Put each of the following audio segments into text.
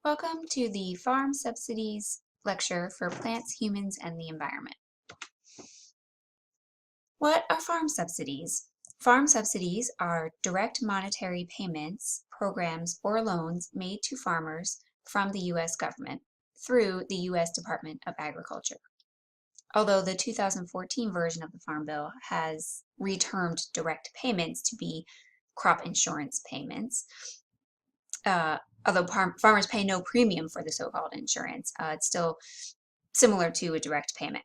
Welcome to the Farm Subsidies lecture for plants, humans, and the environment. What are farm subsidies? Farm subsidies are direct monetary payments, programs, or loans made to farmers from the U.S. government through the U.S. Department of Agriculture. Although the 2014 version of the Farm Bill has retermed direct payments to be crop insurance payments, although farmers pay no premium for the so-called insurance, it's still similar to a direct payment.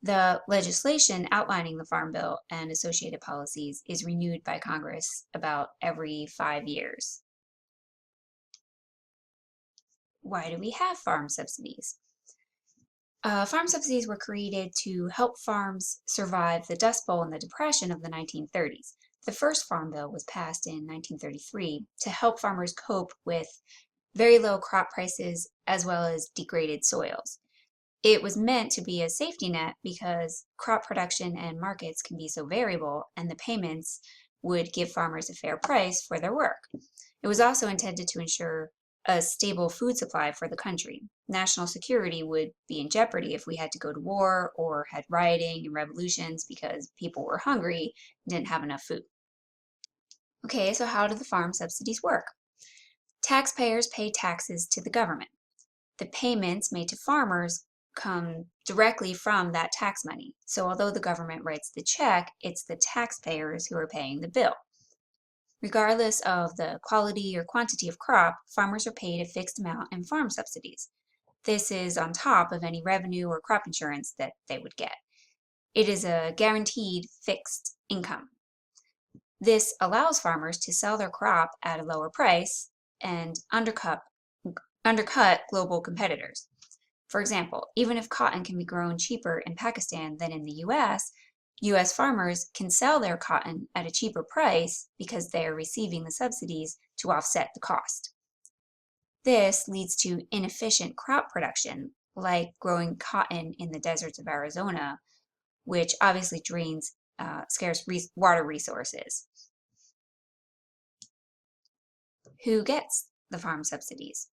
The legislation outlining the Farm Bill and associated policies is renewed by Congress about every 5 years. Why do we have farm subsidies? Farm subsidies were created to help farms survive the Dust Bowl and the Depression of the 1930s. The first Farm Bill was passed in 1933 to help farmers cope with very low crop prices as well as degraded soils. It was meant to be a safety net because crop production and markets can be so variable, and the payments would give farmers a fair price for their work. It was also intended to ensure a stable food supply for the country. National security would be in jeopardy if we had to go to war or had rioting and revolutions because people were hungry and didn't have enough food. Okay, so how do the farm subsidies work? Taxpayers pay taxes to the government. The payments made to farmers come directly from that tax money. So although the government writes the check, it's the taxpayers who are paying the bill. Regardless of the quality or quantity of crop, farmers are paid a fixed amount in farm subsidies. This is on top of any revenue or crop insurance that they would get. It is a guaranteed fixed income. This allows farmers to sell their crop at a lower price and undercut global competitors. For example, even if cotton can be grown cheaper in Pakistan than in the U.S. farmers can sell their cotton at a cheaper price because they are receiving the subsidies to offset the cost. This leads to inefficient crop production, like growing cotton in the deserts of Arizona, which obviously drains scarce water resources. Who gets the farm subsidies?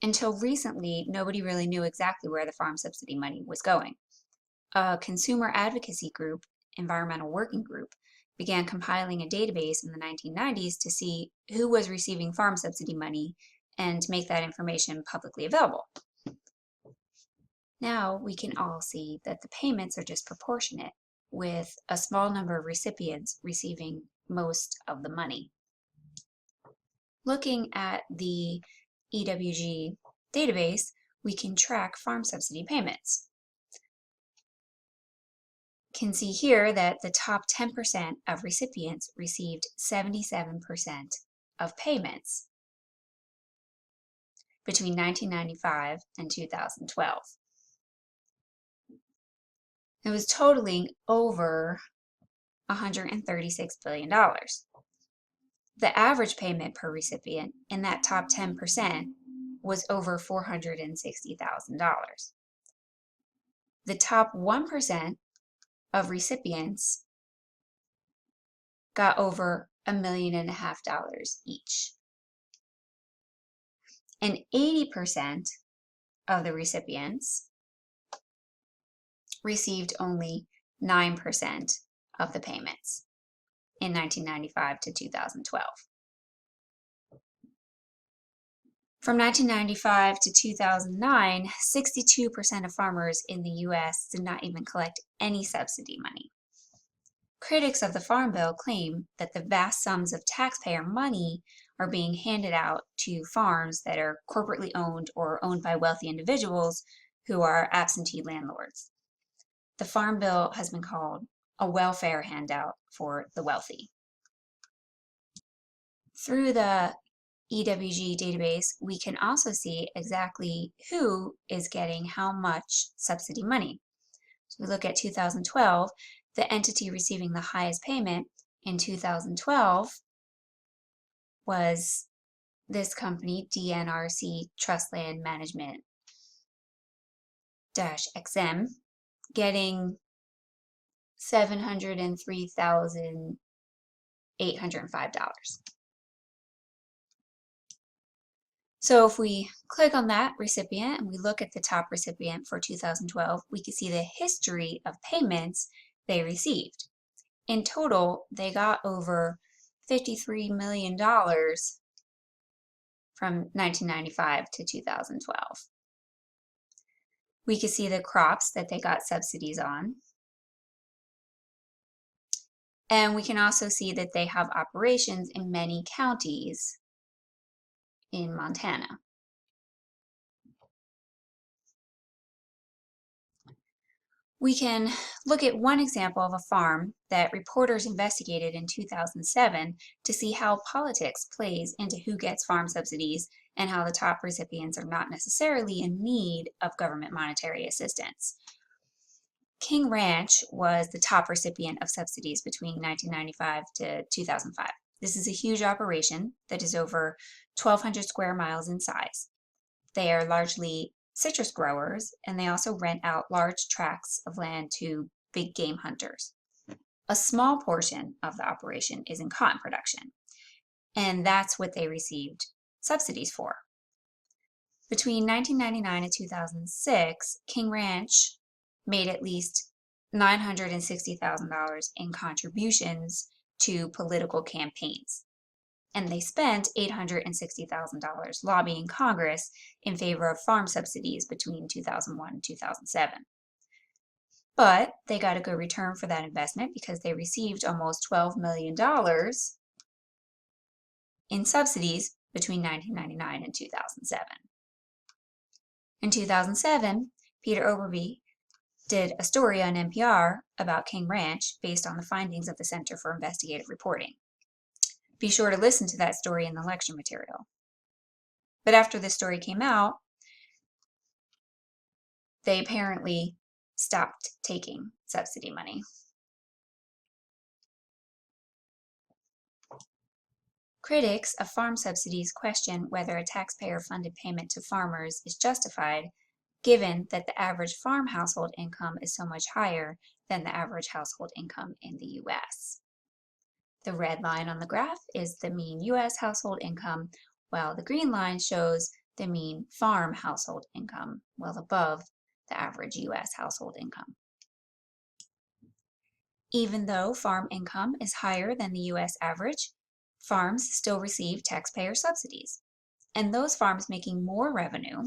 Until recently, nobody really knew exactly where the farm subsidy money was going. A consumer advocacy group, Environmental Working Group, began compiling a database in the 1990s to see who was receiving farm subsidy money and make that information publicly available. Now we can all see that the payments are disproportionate, with a small number of recipients receiving most of the money. Looking at the EWG database, we can track farm subsidy payments. Can see here that the top 10% of recipients received 77% of payments between 1995 and 2012. It was totaling over $136 billion. The average payment per recipient in that top 10% was over $460,000. The top 1% of recipients got over $1.5 million each. And 80% of the recipients received only 9% of the payments in 1995 to 2012. From 1995 to 2009, 62% of farmers in the U.S. did not even collect any subsidy money. Critics of the Farm Bill claim that the vast sums of taxpayer money are being handed out to farms that are corporately owned or owned by wealthy individuals who are absentee landlords. The Farm Bill has been called a welfare handout for the wealthy. Through the EWG database, we can also see exactly who is getting how much subsidy money. So we look at 2012, the entity receiving the highest payment in 2012 was this company, DNRC Trust Land Management XM, getting $703,805. So if we Click on that recipient and we look at the top recipient for 2012, we can see the history of payments they received. In total, they got over $53 million from 1995 to 2012. We can see the crops that they got subsidies on. And we can also see that they have operations in many counties in Montana. We can look at one example of a farm that reporters investigated in 2007 to see how politics plays into who gets farm subsidies and how the top recipients are not necessarily in need of government monetary assistance. King Ranch was the top recipient of subsidies between 1995 to 2005. This is a huge operation that is over 1,200 square miles in size. They are largely citrus growers, and they also rent out large tracts of land to big game hunters. A small portion of the operation is in cotton production, and that's what they received subsidies for. Between 1999 and 2006, King Ranch made at least $960,000 in contributions to political campaigns, and they spent $860,000 lobbying Congress in favor of farm subsidies between 2001 and 2007. But they got a good return for that investment because they received almost $12 million in subsidies between 1999 and 2007. In 2007, Peter Oberby did a story on NPR about King Ranch based on the findings of the Center for Investigative Reporting. Be sure to listen to that story in the lecture material. But after this story came out, they apparently stopped taking subsidy money. Critics of farm subsidies question whether a taxpayer-funded payment to farmers is justified, given that the average farm household income is so much higher than the average household income in the U.S. The red line on the graph is the mean U.S. household income, while the green line shows the mean farm household income, well above the average U.S. household income. Even though farm income is higher than the U.S. average, farms still receive taxpayer subsidies. And those farms making more revenue,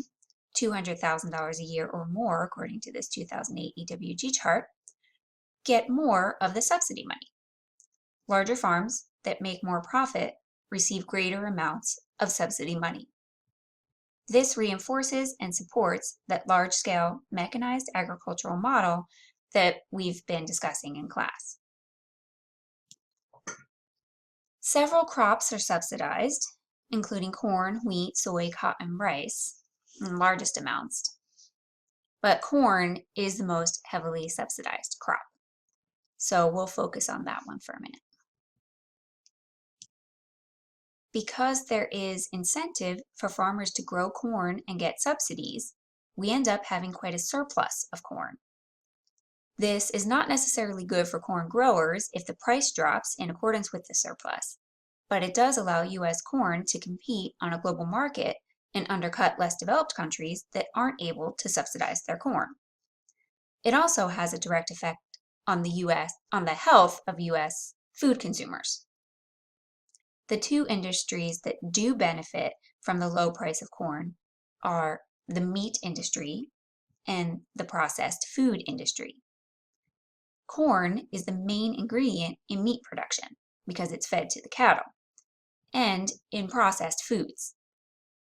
$200,000 a year or more, according to this 2008 EWG chart, get more of the subsidy money. Larger farms that make more profit receive greater amounts of subsidy money. This reinforces and supports that large-scale mechanized agricultural model that we've been discussing in class. Several crops are subsidized, including corn, wheat, soy, cotton, rice, in largest amounts. But corn is the most heavily subsidized crop. So we'll focus on that one for a minute. Because there is incentive for farmers to grow corn and get subsidies, we end up having quite a surplus of corn. This is not necessarily good for corn growers if the price drops in accordance with the surplus, but it does allow U.S. corn to compete on a global market and undercut less developed countries that aren't able to subsidize their corn. It also has a direct effect on the health of U.S. food consumers. The two industries that do benefit from the low price of corn are the meat industry and the processed food industry. Corn is the main ingredient in meat production because it's fed to the cattle, and in processed foods.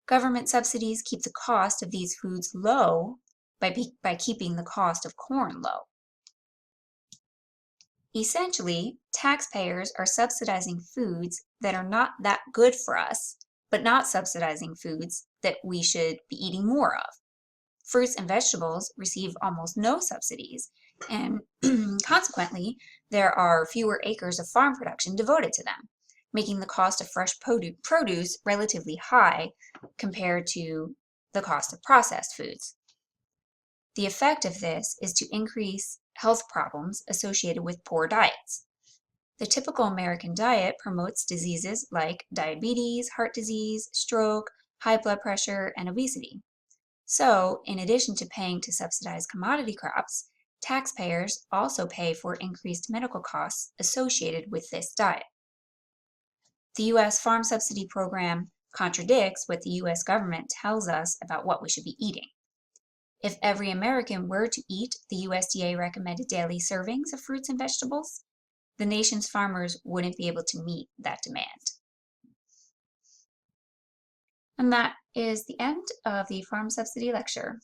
Government subsidies keep the cost of these foods low by keeping the cost of corn low. Essentially, taxpayers are subsidizing foods that are not that good for us, but not subsidizing foods that we should be eating more of. Fruits and vegetables receive almost no subsidies, and consequently, there are fewer acres of farm production devoted to them, making the cost of fresh produce relatively high compared to the cost of processed foods. The effect of this is to increase health problems associated with poor diets. The typical American diet promotes diseases like diabetes, heart disease, stroke, high blood pressure, and obesity. So, in addition to paying to subsidize commodity crops, taxpayers also pay for increased medical costs associated with this diet. The U.S. Farm Subsidy Program contradicts what the U.S. government tells us about what we should be eating. If every American were to eat the USDA recommended daily servings of fruits and vegetables, the nation's farmers wouldn't be able to meet that demand. And that is the end of the farm subsidy lecture.